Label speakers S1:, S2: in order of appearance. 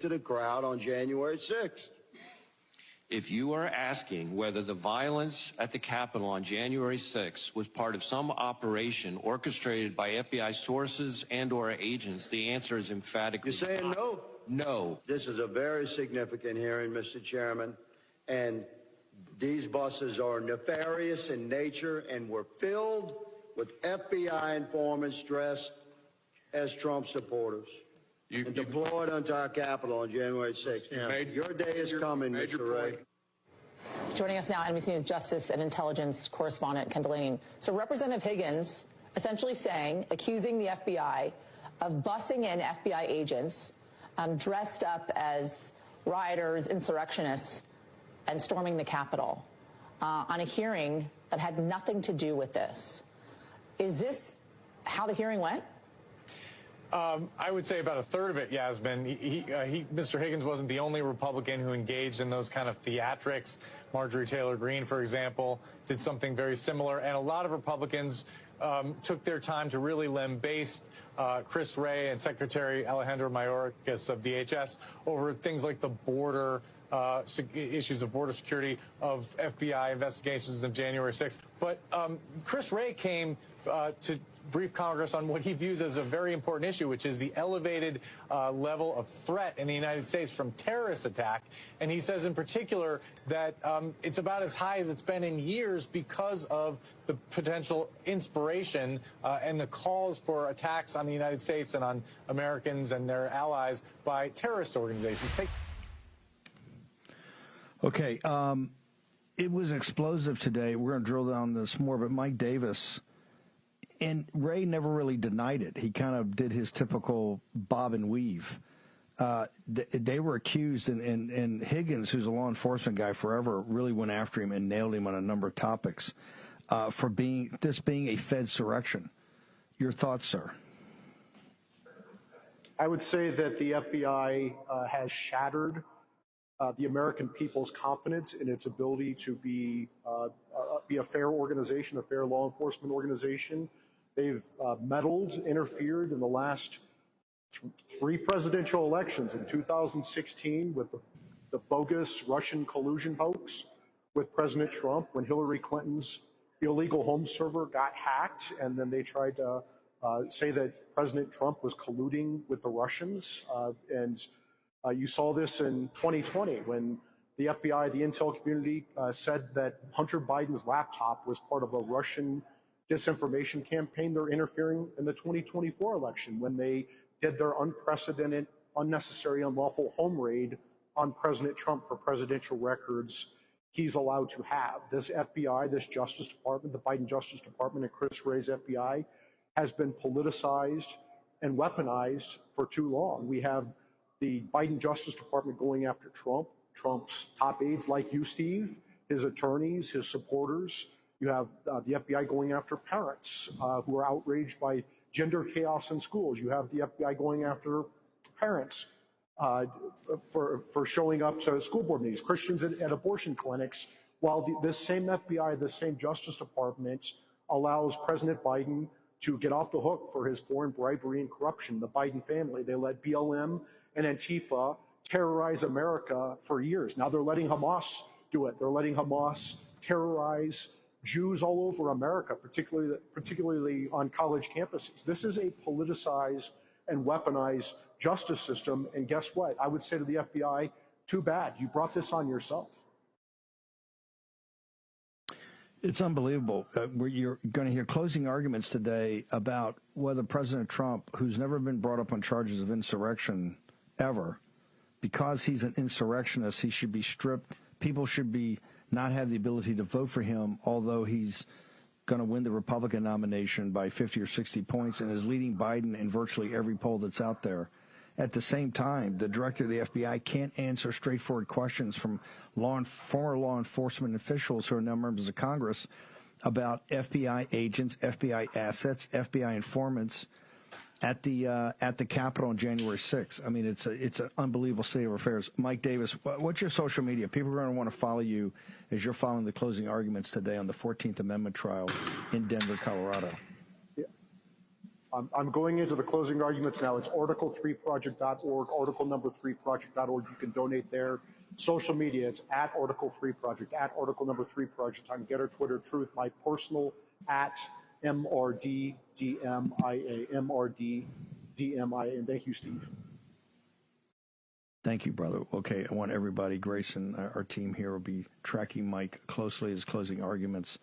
S1: to the crowd on January 6th.
S2: If you are asking whether the violence at the Capitol on January 6th was part of some operation orchestrated by FBI sources and/or agents, the answer is emphatically
S1: You're saying no?
S2: No.
S1: This is a very significant hearing, Mr. Chairman, and these buses are nefarious in nature and were filled with FBI informants dressed as Trump supporters and deployed onto our Capitol on January 6th. Your day is coming, Mr. Ray.
S3: Joining us now, NBC News Justice and Intelligence correspondent Ken Delaney. So Representative Higgins essentially accusing the FBI of bussing in FBI agents dressed up as rioters, insurrectionists, and storming the Capitol on a hearing that had nothing to do with this. Is this how the hearing went?
S4: I would say about a third of it, Yasmin. Mr. Higgins wasn't the only Republican who engaged in those kind of theatrics. Marjorie Taylor Greene, for example, did something very similar. And a lot of Republicans took their time to really lambaste Chris Wray and Secretary Alejandro Mayorkas of DHS over things like the border issues of border security, of FBI investigations of January 6th. But Chris Wray came to brief Congress on what he views as a very important issue, which is the elevated level of threat in the United States from terrorist attack. And he says in particular that it's about as high as it's been in years because of the potential inspiration and the calls for attacks on the United States and on Americans and their allies by terrorist organizations.
S5: Okay, it was explosive today. We're going to drill down this more, but Mike Davis, and Ray never really denied it. He kind of did his typical bob and weave. They were accused, and Higgins, who's a law enforcement guy forever, really went after him and nailed him on a number of topics for being a Fedsurrection. Your thoughts, sir?
S6: I would say that the FBI has shattered the American people's confidence in its ability to be a fair organization, a fair law enforcement organization. They've meddled, interfered in the last three presidential elections: in 2016 with the bogus Russian collusion hoax with President Trump, when Hillary Clinton's illegal home server got hacked, and then they tried to say that President Trump was colluding with the Russians. You saw this in 2020 when the FBI, the intel community, said that Hunter Biden's laptop was part of a Russian disinformation campaign. They're interfering in the 2024 election when they did their unprecedented, unnecessary, unlawful home raid on President Trump for presidential records he's allowed to have. This FBI, this Justice Department, the Biden Justice Department and Chris Wray's FBI has been politicized and weaponized for too long. We have the Biden Justice Department going after Trump, Trump's top aides like you, Steve, his attorneys, his supporters. You have the FBI going after parents who are outraged by gender chaos in schools. You have the FBI going after parents for showing up to school board meetings, Christians at abortion clinics, while this same FBI, the same Justice Department allows President Biden to get off the hook for his foreign bribery and corruption. The Biden family, they let BLM and Antifa terrorize America for years. Now they're letting Hamas do it. They're letting Hamas terrorize Jews all over America, particularly on college campuses. This is a politicized and weaponized justice system. And guess what? I would say to the FBI, too bad. You brought this on yourself.
S5: It's unbelievable. You're going to hear closing arguments today about whether President Trump, who's never been brought up on charges of insurrection ever, because he's an insurrectionist, he should be stripped. People should be not have the ability to vote for him, although he's going to win the Republican nomination by 50 or 60 points and is leading Biden in virtually every poll that's out there. At the same time, the director of the FBI can't answer straightforward questions from former law enforcement officials who are now members of Congress about FBI agents, FBI assets, FBI informants at the Capitol on January 6th. I mean, it's an unbelievable state of affairs. Mike Davis, what's your social media? People are going to want to follow you as you're following the closing arguments today on the 14th Amendment trial in Denver, Colorado.
S6: I'm going into the closing arguments now. It's article3project.org, article number 3project.org. You can donate there. Social media, it's at Article 3 Project, at article number 3 Project on Getter, Twitter, Truth. My personal at MRDDMIA, MRDDMIA. And thank you, Steve.
S5: Thank you, brother. Okay, I want everybody, Grace and our team here will be tracking Mike closely as closing arguments.